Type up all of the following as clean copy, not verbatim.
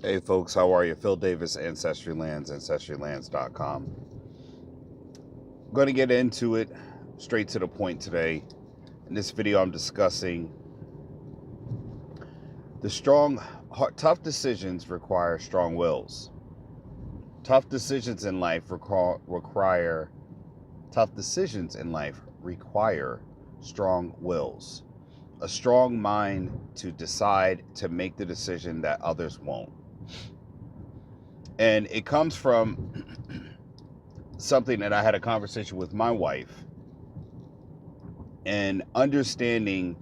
Hey folks, how are you? Phillip Davis, Ancestry Lands, AncestryLands.com. I'm going to get into it straight to the point today. In this video, I'm discussing tough decisions require strong wills. Tough decisions in life require strong wills. A strong mind to decide to make the decision that others won't. And it comes from something that I had a conversation with my wife, and understanding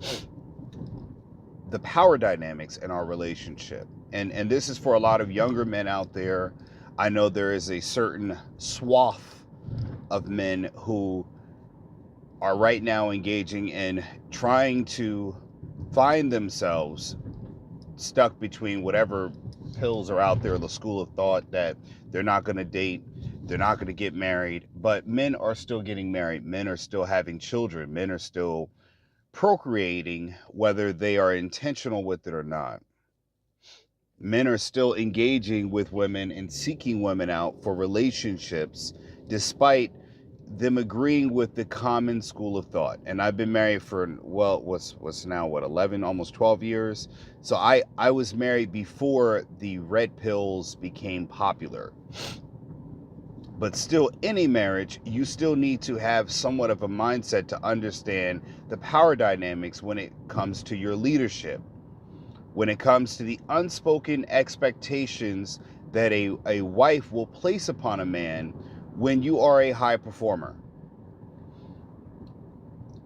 the power dynamics in our relationship. And this is for a lot of younger men out there. I know there is a certain swath of men who are right now engaging in trying to find themselves stuck between whatever pills are out there, the school of thought that they're not going to date, they're not going to get married. But men are still getting married, men are still having children, men are still procreating, whether they are intentional with it or not. Men are still engaging with women and seeking women out for relationships, despite them agreeing with the common school of thought. And I've been married for, well, what's now, 11, almost 12 years. So I was married before the red pills became popular. But still, in a marriage, you still need to have somewhat of a mindset to understand the power dynamics when it comes to your leadership, when it comes to the unspoken expectations that a wife will place upon a man when you are a high performer.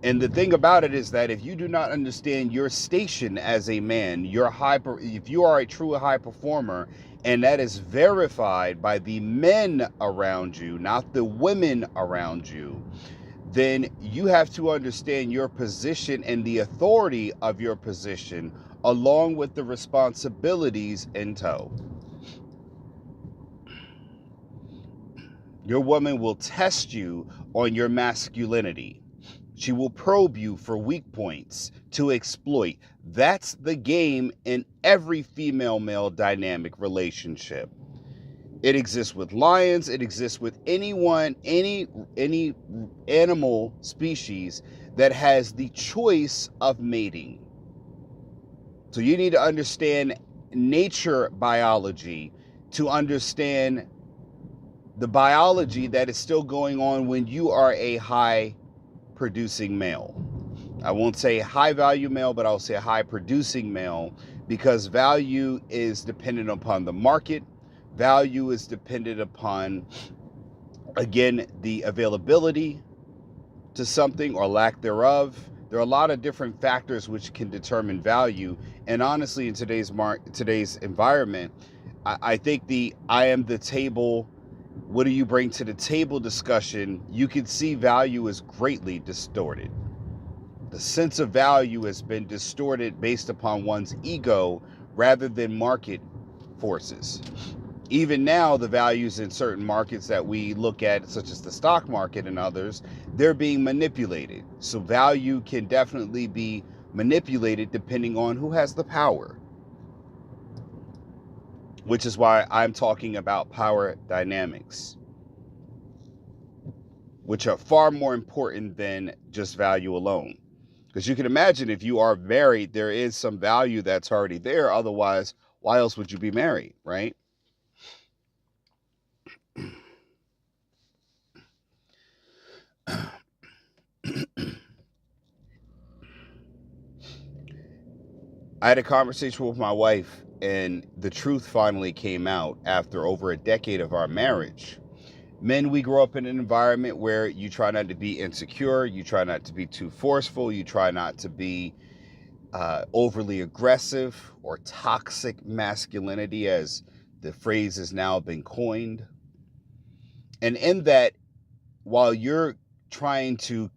And the thing about it is that if you do not understand your station as a man, if you are a true high performer, and that is verified by the men around you, not the women around you, then you have to understand your position and the authority of your position, along with the responsibilities in tow. Your woman will test you on your masculinity. She will probe you for weak points to exploit. That's the game in every female-male dynamic relationship. It exists with lions. It exists with any animal species that has the choice of mating. So you need to understand nature biology to understand the biology that is still going on when you are a high producing male. I won't say high value male, but I'll say high producing male, because value is dependent upon the market. Value is dependent upon, again, the availability to something or lack thereof. There are a lot of different factors which can determine value. And honestly, in today's environment, I think I am the table, what do you bring to the table discussion, you can see value is greatly distorted. The sense of value has been distorted based upon one's ego rather than market forces. Even now, the values in certain markets that we look at, such as the stock market and others, they're being manipulated. So value can definitely be manipulated depending on who has the power. Which is why I'm talking about power dynamics, which are far more important than just value alone. Because you can imagine, if you are married, there is some value that's already there. Otherwise, why else would you be married, right? I had a conversation with my wife, and the truth finally came out after over a decade of our marriage. Men, we grow up in an environment where you try not to be insecure, you try not to be too forceful, you try not to be overly aggressive or toxic masculinity, as the phrase has now been coined. And in that, while you're trying to,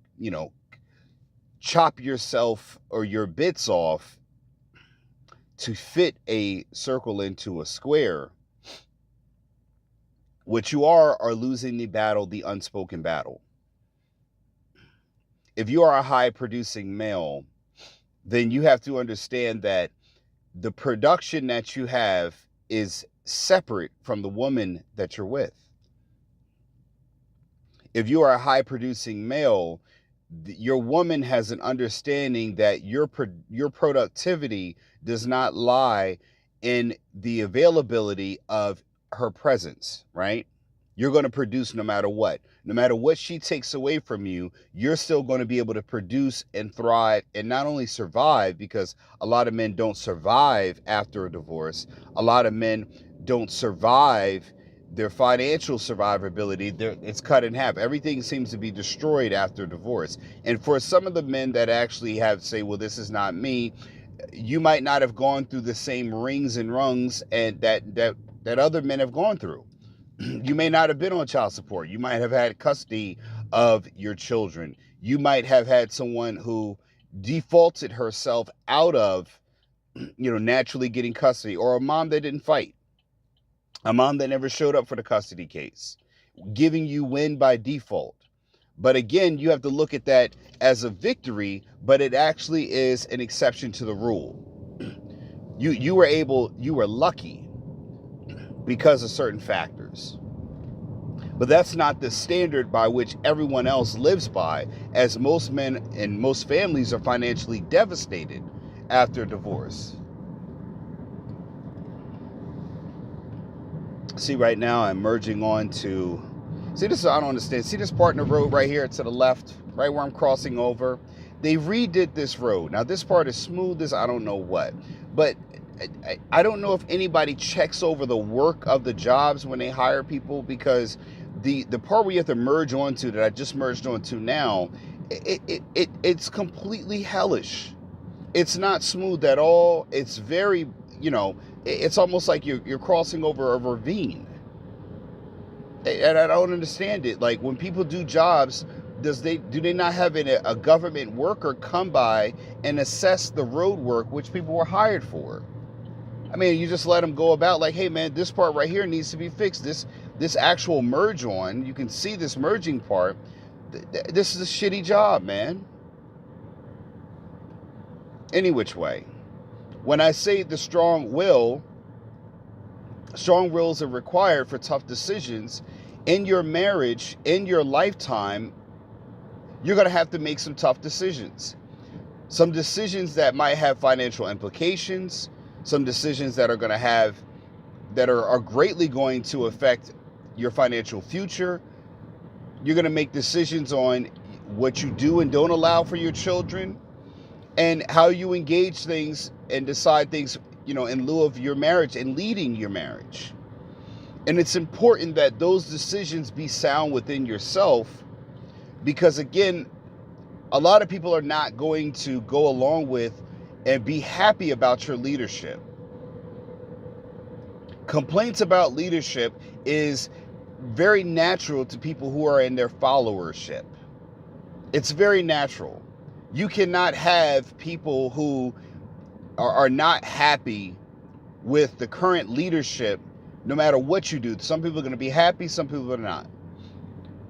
chop yourself or your bits off to fit a circle into a square, what you are losing the battle, the unspoken battle. If you are a high producing male, then you have to understand that the production that you have is separate from the woman that you're with. If you are a high producing male, your woman has an understanding that your productivity does not lie in the availability of her presence, right? You're going to produce no matter what. No matter what she takes away from you, you're still going to be able to produce and thrive, and not only survive, because a lot of men don't survive after a divorce. A lot of men don't survive their financial survivability. It's cut in half. Everything seems to be destroyed after divorce. And for some of the men that actually have say, well, this is not me, you might not have gone through the same rings and rungs and that other men have gone through. You may not have been on child support. You might have had custody of your children. You might have had someone who defaulted herself out of, naturally getting custody, or a mom that didn't fight, a mom that never showed up for the custody case, giving you win by default. But again, you have to look at that as a victory, but it actually is an exception to the rule. You were lucky because of certain factors. But that's not the standard by which everyone else lives by, as most men and most families are financially devastated after divorce. See, right now I'm merging on to, see this, I don't understand. See this part in the road right here to the left, right where I'm crossing over? They redid this road. Now this part is smooth as I don't know what, but I don't know if anybody checks over the work of the jobs when they hire people, because the part where you have to merge onto, that I just merged onto now, it's completely hellish. It's not smooth at all. It's very, it's almost like you're crossing over a ravine. And I don't understand it. Like, when people do jobs, do they not have a government worker come by and assess the road work which people were hired for? I mean, you just let them go about like, hey man, this part right here needs to be fixed. This actual merge on, you can see this merging part. This is a shitty job, man. Any which way. When I say the strong wills are required for tough decisions in your marriage, in your lifetime, you're going to have to make some tough decisions. Some decisions that might have financial implications, some decisions that are going to have, that are greatly going to affect your financial future. You're going to make decisions on what you do and don't allow for your children, and how you engage things and decide things, in lieu of your marriage and leading your marriage. And it's important that those decisions be sound within yourself, because again, a lot of people are not going to go along with and be happy about your leadership. Complaints about leadership is very natural to people who are in their followership. It's very natural. You cannot have people who are not happy with the current leadership, no matter what you do. Some people are going to be happy, some people are not.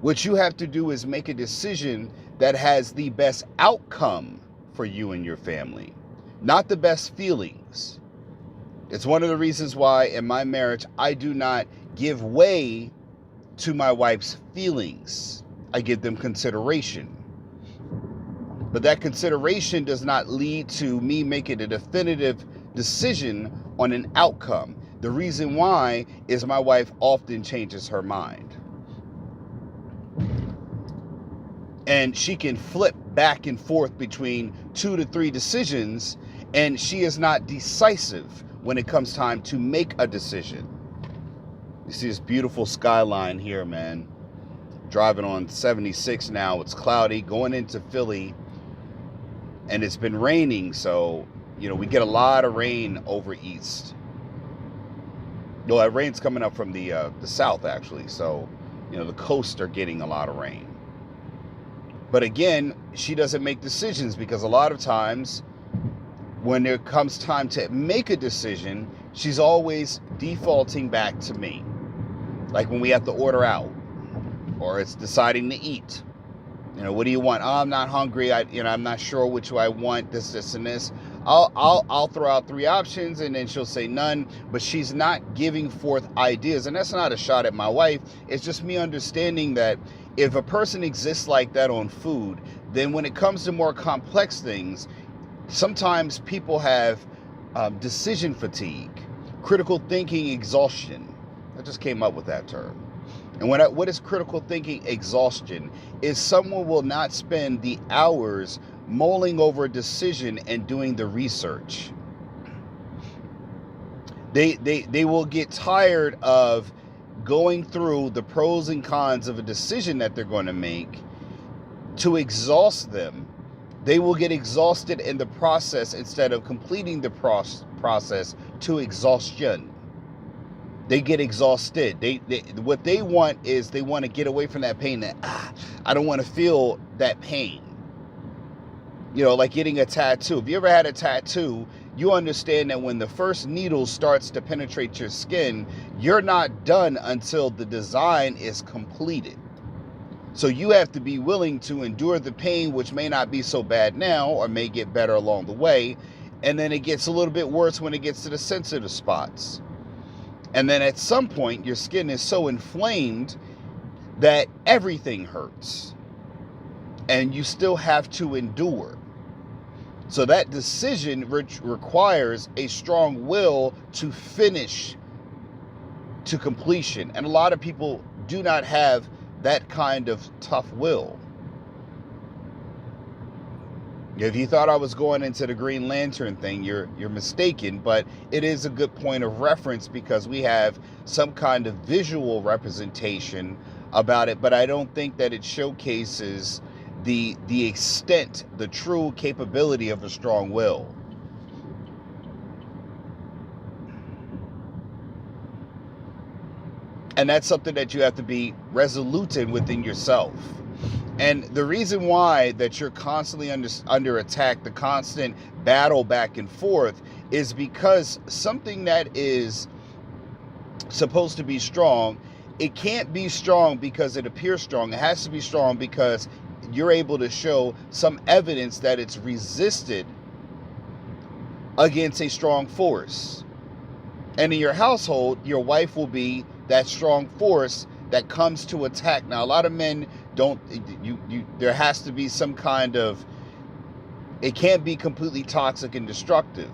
What you have to do is make a decision that has the best outcome for you and your family, not the best feelings. It's one of the reasons why in my marriage, I do not give way to my wife's feelings. I give them consideration. But that consideration does not lead to me making a definitive decision on an outcome. The reason why is my wife often changes her mind. And she can flip back and forth between 2 to 3 decisions, and she is not decisive when it comes time to make a decision. You see this beautiful skyline here, man. Driving on 76 now. It's cloudy, going into Philly, and it's been raining, so we get a lot of rain over east. No, that rain's coming up from the south, actually. So, the coast are getting a lot of rain. But again, she doesn't make decisions, because a lot of times when there comes time to make a decision, she's always defaulting back to me. Like when we have to order out, or it's deciding to eat. What do you want? Oh, I'm not hungry. I'm not sure which I want, this, and this. I'll throw out three options, and then she'll say none, but she's not giving forth ideas. And that's not a shot at my wife. It's just me understanding that if a person exists like that on food, then when it comes to more complex things, sometimes people have decision fatigue, critical thinking exhaustion. I just came up with that term. And what is critical thinking exhaustion? Is someone will not spend the hours mulling over a decision and doing the research. They will get tired of going through the pros and cons of a decision that they're going to make to exhaust them. They will get exhausted in the process instead of completing the process to exhaustion. They get exhausted. What they want is they want to get away from that pain. That I don't want to feel that pain. You know, like getting a tattoo. If you ever had a tattoo, you understand that when the first needle starts to penetrate your skin, you're not done until the design is completed. So you have to be willing to endure the pain, which may not be so bad now or may get better along the way. And then it gets a little bit worse when it gets to the sensitive spots. And then at some point, your skin is so inflamed that everything hurts. And you still have to endure. So that decision requires a strong will to finish to completion. And a lot of people do not have that kind of tough will. If you thought I was going into the Green Lantern thing, you're mistaken, but it is a good point of reference because we have some kind of visual representation about it, but I don't think that it showcases the extent, the true capability of a strong will. And that's something that you have to be resolute in within yourself. And the reason why that you're constantly under attack, the constant battle back and forth, is because something that is supposed to be strong, it can't be strong because it appears strong. It has to be strong because you're able to show some evidence that it's resisted against a strong force. And in your household, your wife will be that strong force that comes to attack. Now, a lot of men don't, there has to be some kind of, it can't be completely toxic and destructive.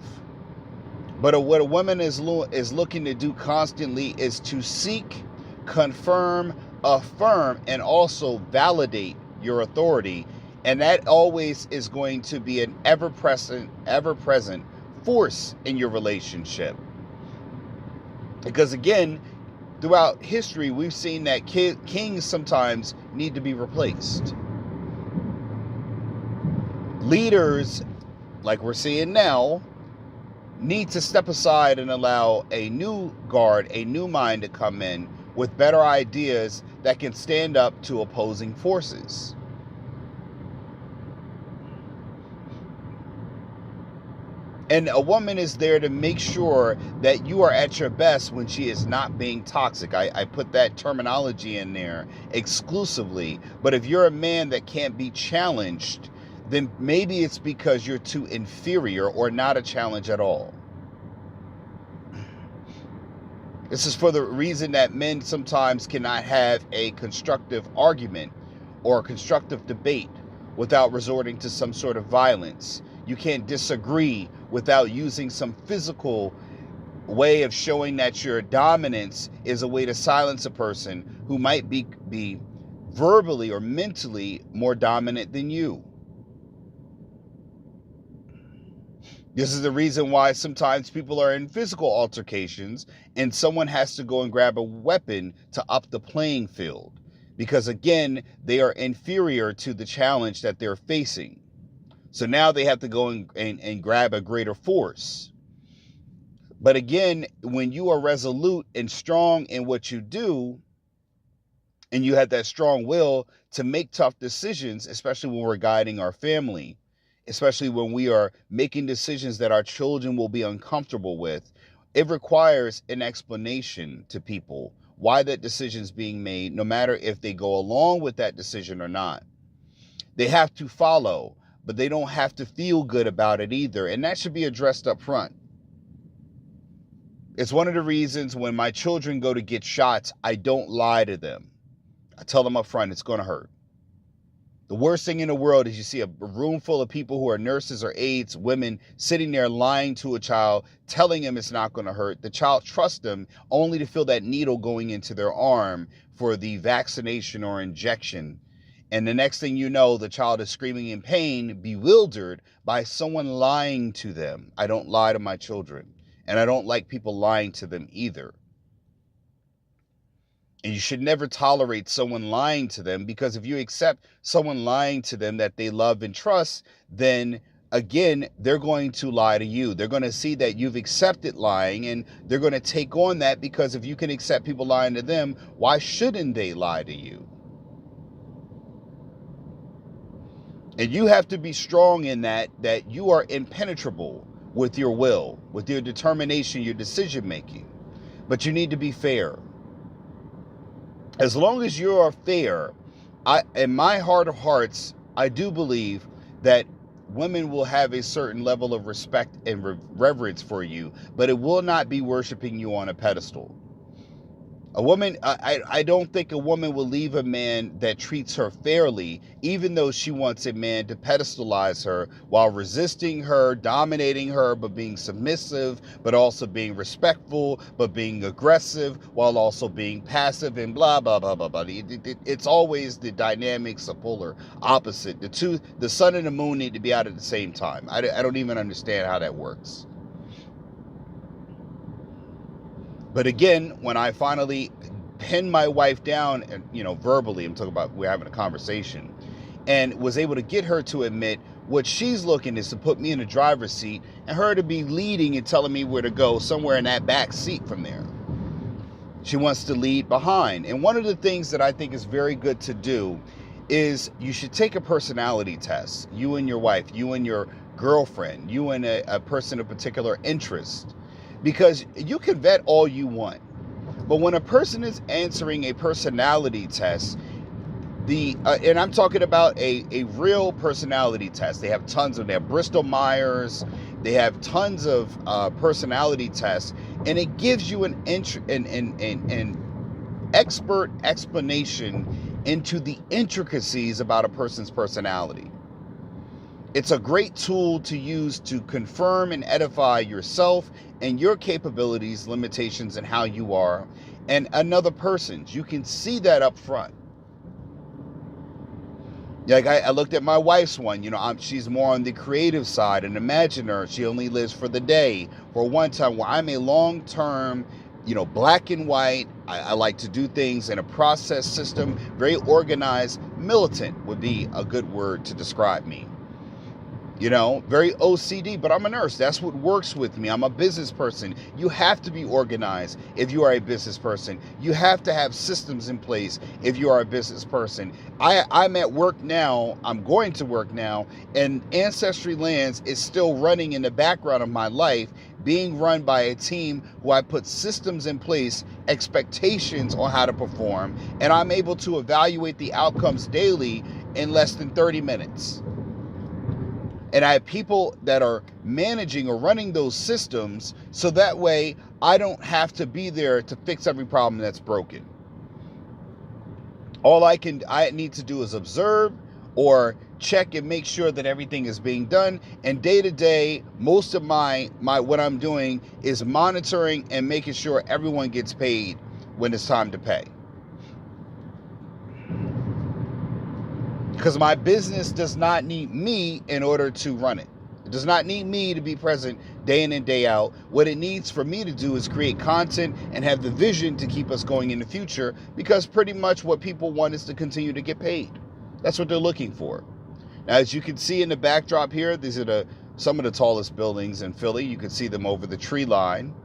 But what a woman is looking to do constantly is to seek, confirm, affirm, and also validate your authority. And that always is going to be an ever-present force in your relationship. Because again, throughout history, we've seen that kings sometimes need to be replaced. Leaders, like we're seeing now, need to step aside and allow a new guard, a new mind to come in with better ideas that can stand up to opposing forces. And a woman is there to make sure that you are at your best when she is not being toxic. I put that terminology in there exclusively. But if you're a man that can't be challenged, then maybe it's because you're too inferior or not a challenge at all. This is for the reason that men sometimes cannot have a constructive argument or a constructive debate without resorting to some sort of violence. You can't disagree without using some physical way of showing that your dominance is a way to silence a person who might be verbally or mentally more dominant than you. This is the reason why sometimes people are in physical altercations and someone has to go and grab a weapon to up the playing field. Because again, they are inferior to the challenge that they're facing. So now they have to go and grab a greater force. But again, when you are resolute and strong in what you do, and you have that strong will to make tough decisions, especially when we're guiding our family, especially when we are making decisions that our children will be uncomfortable with, it requires an explanation to people why that decision is being made, no matter if they go along with that decision or not. They have to follow. but they don't have to feel good about it either. And that should be addressed up front. It's one of the reasons when my children go to get shots, I don't lie to them. I tell them up front, it's going to hurt. The worst thing in the world is you see a room full of people who are nurses or aides, women, sitting there lying to a child, telling him it's not going to hurt. The child trusts them only to feel that needle going into their arm for the vaccination or injection. And the next thing you know, the child is screaming in pain, bewildered by someone lying to them. I don't lie to my children, and I don't like people lying to them either. And you should never tolerate someone lying to them, because if you accept someone lying to them that they love and trust, then again, they're going to lie to you. They're going to see that you've accepted lying, and they're going to take on that, because if you can accept people lying to them, why shouldn't they lie to you? And you have to be strong in that you are impenetrable with your will, with your determination, your decision making. But you need to be fair. As long as you are fair, in my heart of hearts, I do believe that women will have a certain level of respect and reverence for you, but it will not be worshiping you on a pedestal. A woman, I don't think a woman will leave a man that treats her fairly, even though she wants a man to pedestalize her while resisting her, dominating her, but being submissive, but also being respectful, but being aggressive, while also being passive and blah, blah, blah, blah, blah. It's always the dynamics of polar opposite. The sun and the moon need to be out at the same time. I don't even understand how that works. But again, when I finally pinned my wife down, and verbally, I'm talking about we're having a conversation, and was able to get her to admit what she's looking is to put me in the driver's seat and her to be leading and telling me where to go, somewhere in that back seat from there. She wants to lead behind. And one of the things that I think is very good to do is you should take a personality test. You and your wife, you and your girlfriend, you and a person of particular interest. Because you can vet all you want, but when a person is answering a personality test, and I'm talking about a real personality test. They have Bristol Myers, they have tons of personality tests, and it gives you an expert explanation into the intricacies about a person's personality. It's a great tool to use to confirm and edify yourself and your capabilities, limitations, and how you are, and another person's. You can see that up front. Like I looked at my wife's one, she's more on the creative side, an imaginer. She only lives for the day. For one time, where I'm a long-term, black and white. I like to do things in a process system, very organized. Militant would be a good word to describe me. Very OCD, but I'm a nurse. That's what works with me. I'm a business person. You have to be organized if you are a business person. You have to have systems in place if you are a business person. I'm at work now. I'm going to work now, and Ancestry Lands is still running in the background of my life, being run by a team who I put systems in place, expectations on how to perform, and I'm able to evaluate the outcomes daily in less than 30 minutes. And I have people that are managing or running those systems, so that way I don't have to be there to fix every problem that's broken. All I need to do is observe or check and make sure that everything is being done. And day to day, most of my what I'm doing is monitoring and making sure everyone gets paid when it's time to pay. Because my business does not need me in order to run it. It does not need me to be present day in and day out. What it needs for me to do is create content and have the vision to keep us going in the future, because pretty much what people want is to continue to get paid. That's what they're looking for. Now, as you can see in the backdrop here, these are some of the tallest buildings in Philly. You can see them over the tree line.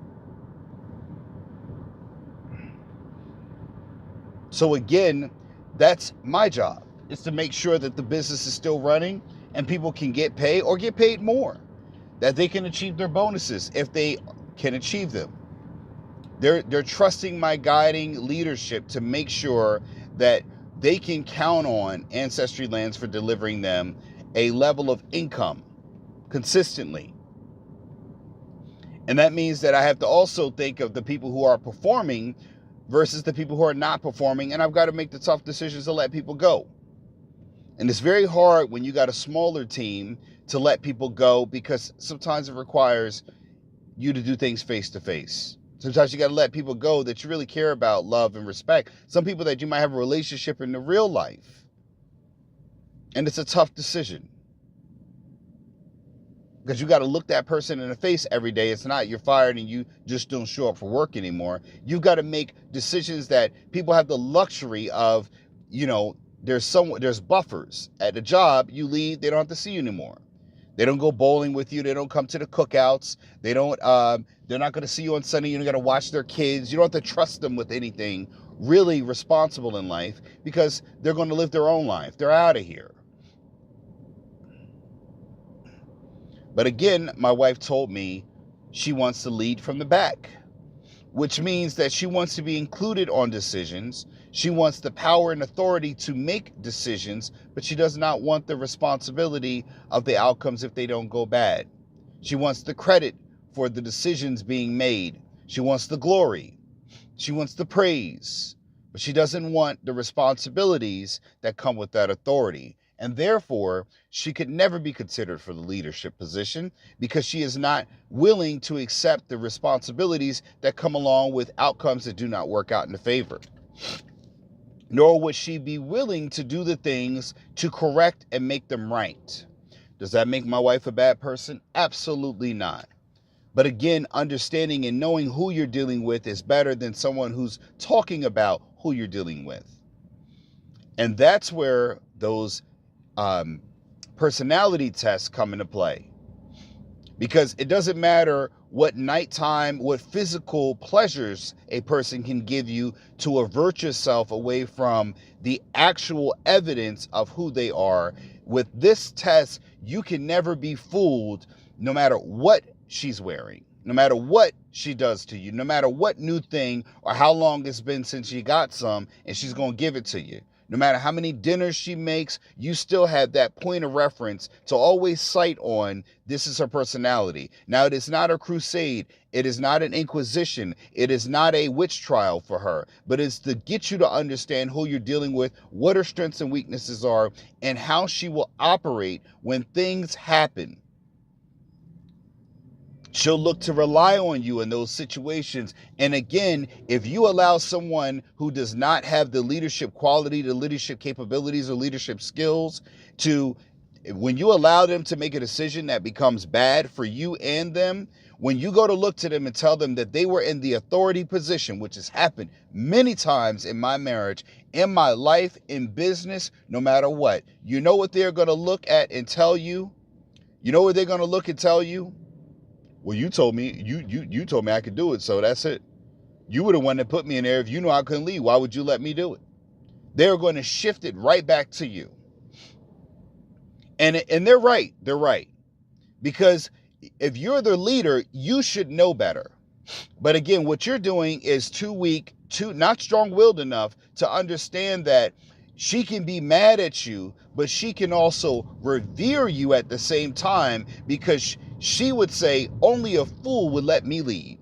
So again, that's my job. Is to make sure that the business is still running and people can get paid or get paid more, that they can achieve their bonuses if they can achieve them. They're trusting my guiding leadership to make sure that they can count on Ancestry Lands for delivering them a level of income consistently. And that means that I have to also think of the people who are performing versus the people who are not performing, and I've got to make the tough decisions to let people go. And it's very hard when you got a smaller team to let people go, because sometimes it requires you to do things face to face. Sometimes you got to let people go that you really care about, love, and respect. Some people that you might have a relationship in the real life. And it's a tough decision, because you got to look that person in the face every day. It's not you're fired and you just don't show up for work anymore. You've got to make decisions that people have the luxury of, there's buffers. At the job, you leave, they don't have to see you anymore. They don't go bowling with you. They don't come to the cookouts. They're not going to see you on Sunday. You don't got to watch their kids. You don't have to trust them with anything really responsible in life, because they're going to live their own life. They're out of here. But again, my wife told me she wants to lead from the back, which means that she wants to be included on decisions. She wants the power and authority to make decisions, but she does not want the responsibility of the outcomes if they don't go bad. She wants the credit for the decisions being made. She wants the glory. She wants the praise, but she doesn't want the responsibilities that come with that authority. And therefore, she could never be considered for the leadership position, because she is not willing to accept the responsibilities that come along with outcomes that do not work out in the favor. Nor would she be willing to do the things to correct and make them right. Does that make my wife a bad person? Absolutely not. But again, understanding and knowing who you're dealing with is better than someone who's talking about who you're dealing with. And that's where those personality tests come into play, because it doesn't matter what nighttime, what physical pleasures a person can give you to avert yourself away from the actual evidence of who they are. With this test, you can never be fooled, no matter what she's wearing, no matter what she does to you, no matter what new thing or how long it's been since you got some, and she's going to give it to you. No matter how many dinners she makes, you still have that point of reference to always cite on. This is her personality. Now, it is not a crusade. It is not an inquisition. It is not a witch trial for her. But it's to get you to understand who you're dealing with, what her strengths and weaknesses are, and how she will operate when things happen. She'll look to rely on you in those situations. And again, if you allow someone who does not have the leadership quality, the leadership capabilities, or leadership skills when you allow them to make a decision that becomes bad for you and them, when you go to look to them and tell them that they were in the authority position, which has happened many times in my marriage, in my life, in business, no matter what, you know what they're going to look at and tell you? You know what they're going to look and tell you? Well, you told me, you told me I could do it, so that's it. You were the one that put me in there. If you knew I couldn't leave, why would you let me do it? They're going to shift it right back to you. And they're right. They're right. Because if you're the leader, you should know better. But again, what you're doing is too weak, not strong-willed enough to understand that she can be mad at you, but she can also revere you at the same time, because she would say, only a fool would let me lead.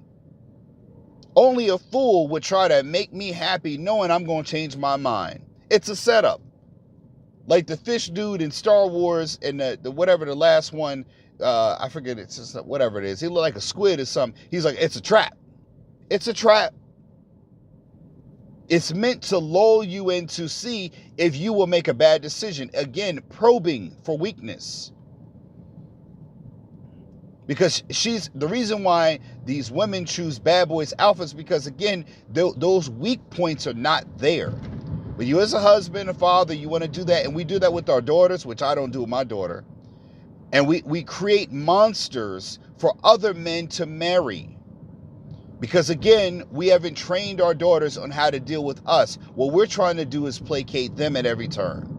Only a fool would try to make me happy knowing I'm going to change my mind. It's a setup. Like the fish dude in Star Wars and the whatever the last one, I forget, it's just whatever it is. He looked like a squid or something. He's like, it's a trap. It's a trap. It's meant to lull you in to see if you will make a bad decision. Again, probing for weakness. Because the reason why these women choose bad boys alphas, because again, those weak points are not there. But you as a husband, a father, you want to do that. And we do that with our daughters, which I don't do with my daughter. And we create monsters for other men to marry. Because again, we haven't trained our daughters on how to deal with us. What we're trying to do is placate them at every turn.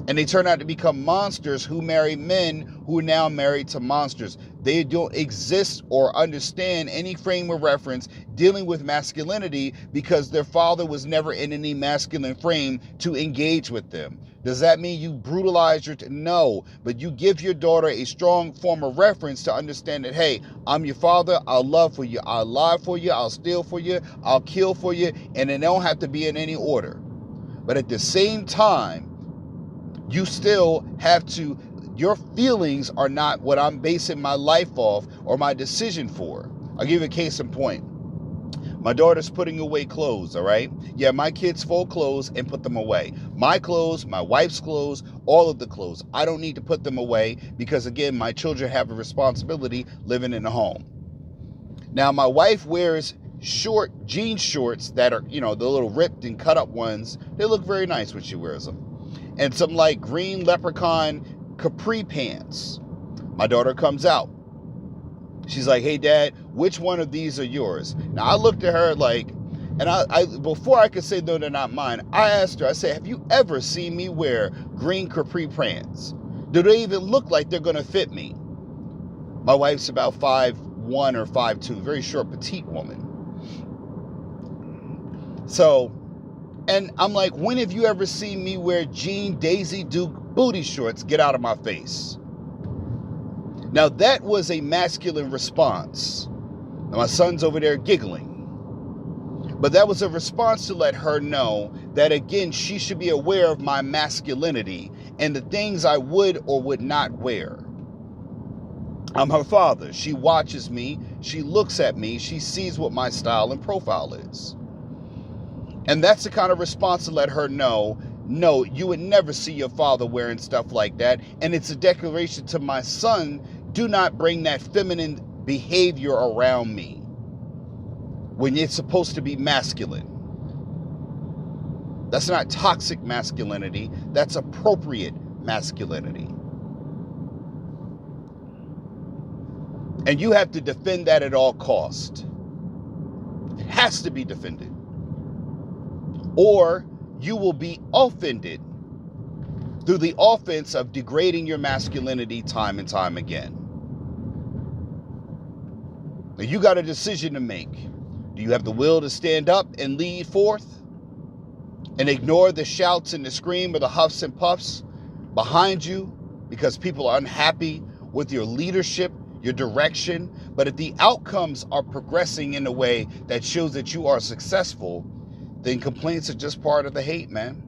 And they turn out to become monsters who marry men who are now married to monsters. They don't exist or understand any frame of reference dealing with masculinity because their father was never in any masculine frame to engage with them. Does that mean you brutalize your... No, but you give your daughter a strong form of reference to understand that, hey, I'm your father, I'll love for you, I'll lie for you, I'll steal for you, I'll kill for you, and it don't have to be in any order. But at the same time, you still have to... Your feelings are not what I'm basing my life off or my decision for. I'll give you a case in point. My daughter's putting away clothes, all right? Yeah, my kids fold clothes and put them away. My clothes, my wife's clothes, all of the clothes. I don't need to put them away because, again, my children have a responsibility living in a home. Now, my wife wears short jean shorts that are, the little ripped and cut up ones. They look very nice when she wears them. And some like green leprechaun capri pants. My daughter comes out. She's like, hey, Dad, which one of these are yours? Now, I looked at her like, and I before I could say, no, they're not mine, I asked her, I said, have you ever seen me wear green capri pants? Do they even look like they're going to fit me? My wife's about 5'1" or 5'2", very short, petite woman. So, and I'm like, when have you ever seen me wear jean Daisy Duke booty shorts? Get out of my face. Now, that was a masculine response. Now, my son's over there giggling. But that was a response to let her know that, again, she should be aware of my masculinity and the things I would or would not wear. I'm her father. She watches me. She looks at me. She sees what my style and profile is. And that's the kind of response to let her know, no, you would never see your father wearing stuff like that. And it's a declaration to my son, do not bring that feminine behavior around me when it's supposed to be masculine. That's not toxic masculinity. That's appropriate masculinity. And you have to defend that at all cost. It has to be defended. Or you will be offended through the offense of degrading your masculinity time and time again. Now, you got a decision to make. Do you have the will to stand up and lead forth and ignore the shouts and the scream or the huffs and puffs behind you because people are unhappy with your leadership, your direction, but if the outcomes are progressing in a way that shows that you are successful, then complaints are just part of the hate, man.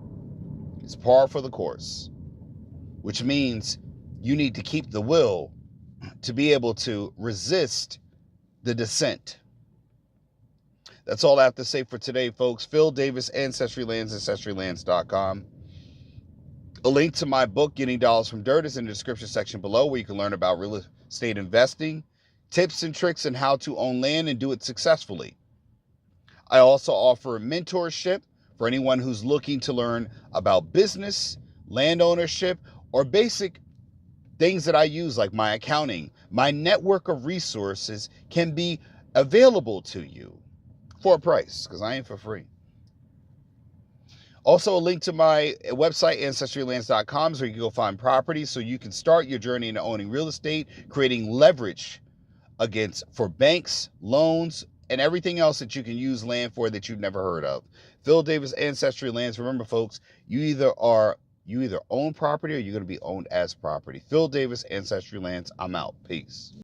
It's par for the course, which means you need to keep the will to be able to resist the dissent. That's all I have to say for today, folks. Phil Davis, Ancestry Lands, AncestryLands.com. A link to my book, Getting Dollars from Dirt, is in the description section below, where you can learn about real estate investing, tips and tricks on how to own land and do it successfully. I also offer mentorship for anyone who's looking to learn about business, land ownership, or basic things that I use like my accounting. My network of resources can be available to you for a price, because I ain't for free. Also, a link to my website, AncestryLands.com, is where you can go find properties so you can start your journey into owning real estate, creating leverage for banks, loans, and everything else that you can use land for that you've never heard of. Phil Davis, Ancestry Lands. Remember, folks, you either own property or you're going to be owned as property. Phil Davis, Ancestry Lands. I'm out. Peace.